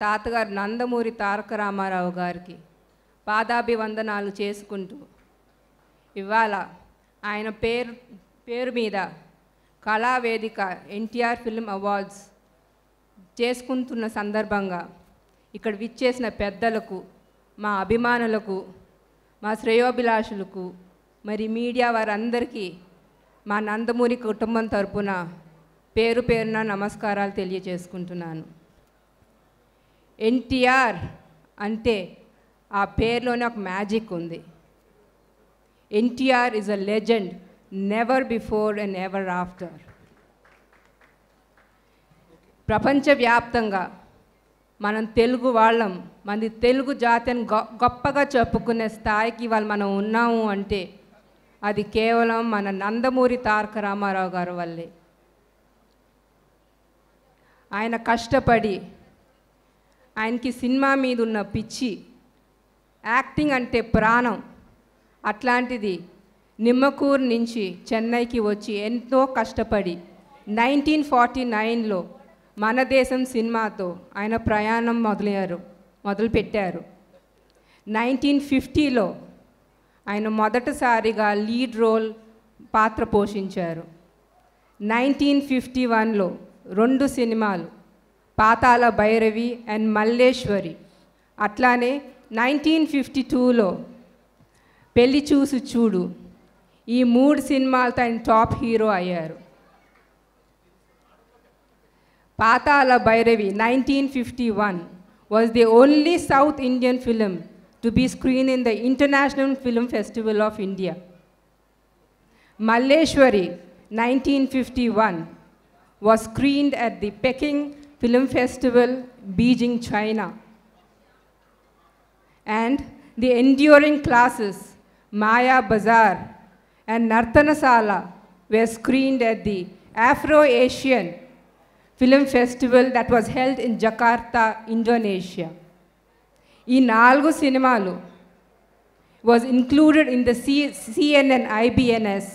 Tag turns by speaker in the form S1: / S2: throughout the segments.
S1: తాతగారు నందమూరి తారక రామారావు గారికి పాదాభివందనాలు చేసుకుంటూ ఇవాళ ఆయన పేరు మీద కళావేదిక ఎన్టీఆర్ ఫిల్మ్ అవార్డ్స్ చేసుకుంటున్న సందర్భంగా ఇక్కడ విచ్చేసిన పెద్దలకు, మా అభిమానులకు, మా శ్రేయోభిలాషులకు, మరి మీడియా వారందరికీ మా నందమూరి కుటుంబం తరపున పేరు పేరున నమస్కారాలు తెలియజేసుకుంటున్నాను. ఎన్టీఆర్ అంటే ఆ పేరులోనే ఒక మ్యాజిక్ ఉంది. NTR is a legend, never before and ever after. ప్రపంచవ్యాప్తంగా మనం తెలుగు వాళ్ళం, మన తెలుగు జాతిని గొప్పగా చెప్పుకునే స్థాయికి ఇవాళ మనం ఉన్నాము అంటే అది కేవలం మన నందమూరి తారక రామారావు గారి వల్లే. ఆయన కష్టపడి, ఆయనకి సినిమా మీద ఉన్న పిచ్చి, యాక్టింగ్ అంటే ప్రాణం, అట్లాంటిది నిమ్మకూరు నుంచి చెన్నైకి వచ్చి ఎంతో కష్టపడి 1949లో మన దేశం సినిమాతో ఆయన ప్రయాణం మొదలుపెట్టారు. 1950లో ఆయన మొదటిసారిగా లీడ్ రోల్ పాత్ర పోషించారు. 1951లో 2 సినిమాలు, పాతాళ భైరవి అండ్ మల్లేశ్వరి. అట్లానే 1952లో పెళ్లి చూసి చూడు. ఈ 3 సినిమాలతో ఆయన టాప్ హీరో అయ్యారు. పాతాళ Bhairavi 1951 was the only South Indian film to be screened in the International Film Festival of India. Malleshwari 1951 was screened at the Peking Film Festival, Beijing, China. And the enduring classes Maya Bazaar and Nartanasala were screened at the Afro-Asian Film Festival that was held in Jakarta, Indonesia. ఈ 4 సినిమాలు was included in the CNN IBNS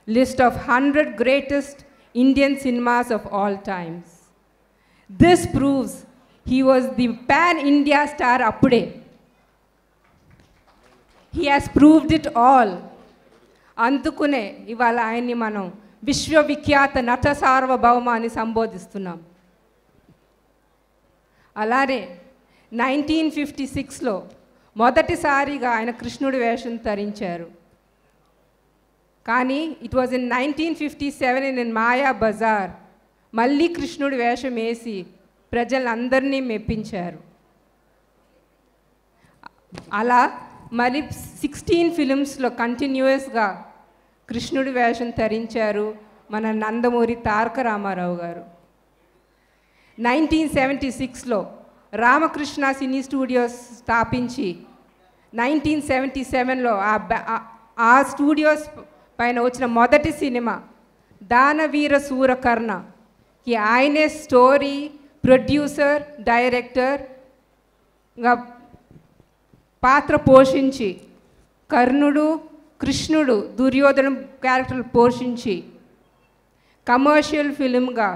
S1: list of 100 greatest Indian cinemas of all times. This proves he was the pan-India star appude. He has proved it all. అందుకునే ఇవాళ ఆయన్ని మనం విశ్వవిఖ్యాత నట సార్వభౌమ అని సంబోధిస్తున్నాం. అలానే 1956లో మొదటిసారిగా ఆయన కృష్ణుడి వేషం ధరించారు. కానీ ఇట్ వాజ్ ఇన్ 1957 ఇన్ మాయా బజార్ మళ్ళీ కృష్ణుడి వేషం వేసి ప్రజలందరినీ మెప్పించారు. అలా మరి 16 ఫిలిమ్స్లో కంటిన్యూస్గా కృష్ణుడి వేషం ధరించారు మన నందమూరి తారక రామారావు గారు. 1976లో రామకృష్ణ సినీ స్టూడియోస్ స్థాపించి 1977లో ఆ స్టూడియోస్ పైన వచ్చిన మొదటి సినిమా దానవీర సూరకర్ణకి ఆయనే స్టోరీ, ప్రొడ్యూసర్, డైరెక్టర్గా పాత్ర పోషించి కర్ణుడు, కృష్ణుడు, దుర్యోధన క్యారెక్టర్లు పోషించి కమర్షియల్ ఫిలింగా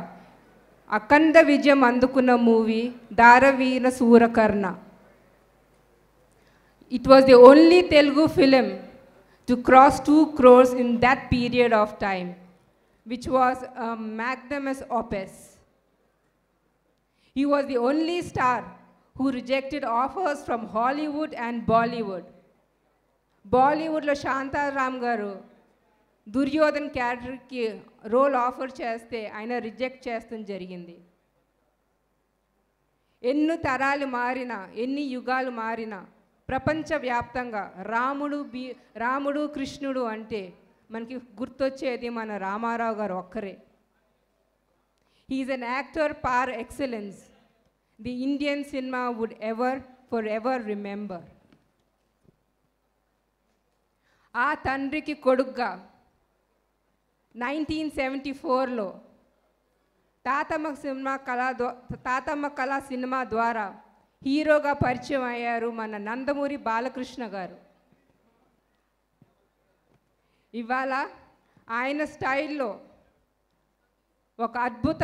S1: అఖండ విజయం అందుకున్న movie Danaveera Soora Karna. It was the only Telugu film to cross 2 crores in that period of time, which was a magnanimous opus. He was the only star who rejected offers from Hollywood and Bollywood. బాలీవుడ్లో శాంతారామ్ గారు దుర్యోధన్ క్యారెక్టర్కి role offer చేస్తే ఆయన reject చేస్తూ జరిగింది. ఎన్ని తరాలు మారినా, ఎన్ని యుగాలు మారినా ప్రపంచవ్యాప్తంగా రాముడు కృష్ణుడు అంటే మనకి గుర్తొచ్చేది మన రామారావు గారు ఒక్కరే. He is an actor par excellence the Indian cinema would forever remember. ఆ తండ్రికి కొడుగ్గా 1974లో తాతమ్మ కళ సినిమా ద్వారా హీరోగా పరిచయం అయ్యారు మన నందమూరి బాలకృష్ణ గారు. ఇవాళ ఆయన స్టైల్లో ఒక అద్భుత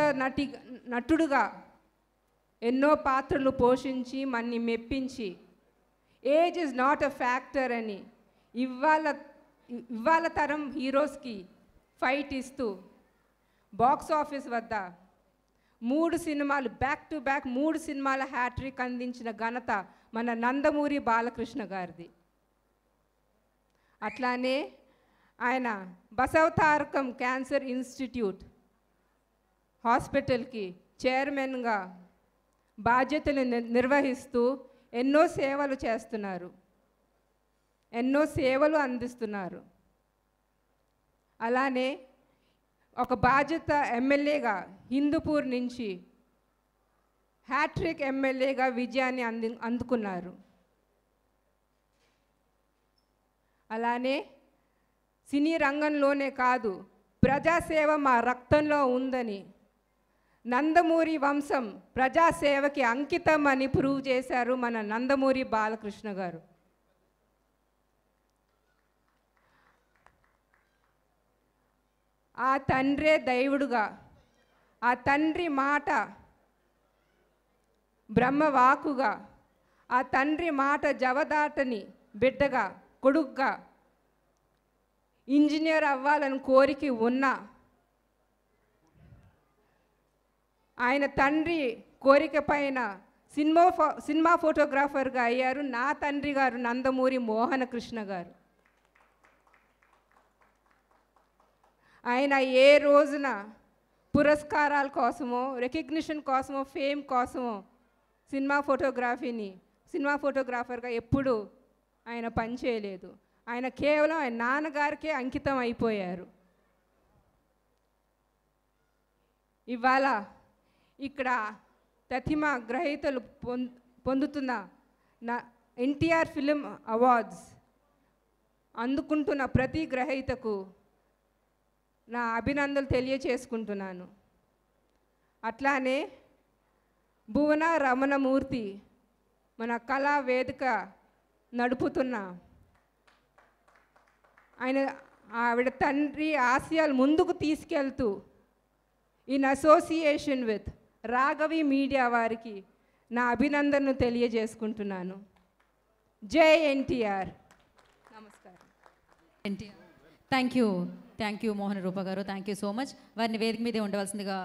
S1: నటుడుగా ఎన్నో పాత్రలు పోషించి మన్ని మెప్పించి age is not a factor అని ఇవాళ తరం హీరోస్కి ఫైట్ ఇస్తూ బాక్స్ ఆఫీస్ వద్ద 3 సినిమాలు బ్యాక్ టు బ్యాక్ 3 సినిమాల హ్యాట్రిక్ అందించిన ఘనత మన నందమూరి బాలకృష్ణ గారిది. అట్లానే ఆయన బసవతారకం క్యాన్సర్ ఇన్స్టిట్యూట్ హాస్పిటల్కి చైర్మన్గా బాధ్యతలు నిర్వహిస్తూ ఎన్నో సేవలు చేస్తున్నారు, ఎన్నో సేవలు అందిస్తున్నారు. అలానే ఒక బాధ్యత ఎమ్మెల్యేగా హిందూపూర్ నుంచి హ్యాట్రిక్ ఎమ్మెల్యేగా విజయాన్ని అందుకున్నారు. అలానే సినీ రంగంలోనే కాదు ప్రజాసేవ మా రక్తంలో ఉందని నందమూరి వంశం ప్రజాసేవకి అంకితం అని ప్రూవ్ చేశారు మన నందమూరి బాలకృష్ణ గారు. ఆ తండ్రే దైవుడుగా, ఆ తండ్రి మాట బ్రహ్మవాకుగా, ఆ తండ్రి మాట జవదాటని బిడ్డగా, కొడుగ్గా, ఇంజనీర్ అవ్వాలని కోరిక ఉన్నా ఆయన తండ్రి కోరిక పైన సినిమా ఫోటోగ్రాఫర్గా అయ్యారు నా తండ్రి గారు నందమూరి మోహన కృష్ణ గారు. ఆయన ఏ రోజున పురస్కారాల కోసమో రికగ్నిషన్ కోసమో ఫేమ్ కోసమో సినిమా ఫోటోగ్రాఫర్గా ఎప్పుడూ ఆయన పనిచేయలేదు. ఆయన కేవలం ఆయన నాన్నగారికే అంకితం అయిపోయారు. ఇవాళ ఇక్కడ ప్రతిమ గ్రహీతలు పొందుతున్న నా ఎన్టీఆర్ ఫిలిం అవార్డ్స్ అందుకుంటున్న ప్రతి గ్రహీతకు నా అభినందనలు తెలియచేసుకుంటున్నాను. అట్లానే భువన రమణమూర్తి మన కళా వేదిక నడుపుతున్న ఆవిడ తండ్రి ఆశయాలు ముందుకు తీసుకెళ్తూ in association with Raghavi media వారికి నా అభినందనను తెలియజేసుకుంటున్నాను. జై ఎన్టీఆర్. నమస్కారం.
S2: థ్యాంక్ యూ మోహన రూప గారు, థ్యాంక్ యూ సో మచ్. వారిని వేదిక మీదే ఉండవలసిందిగా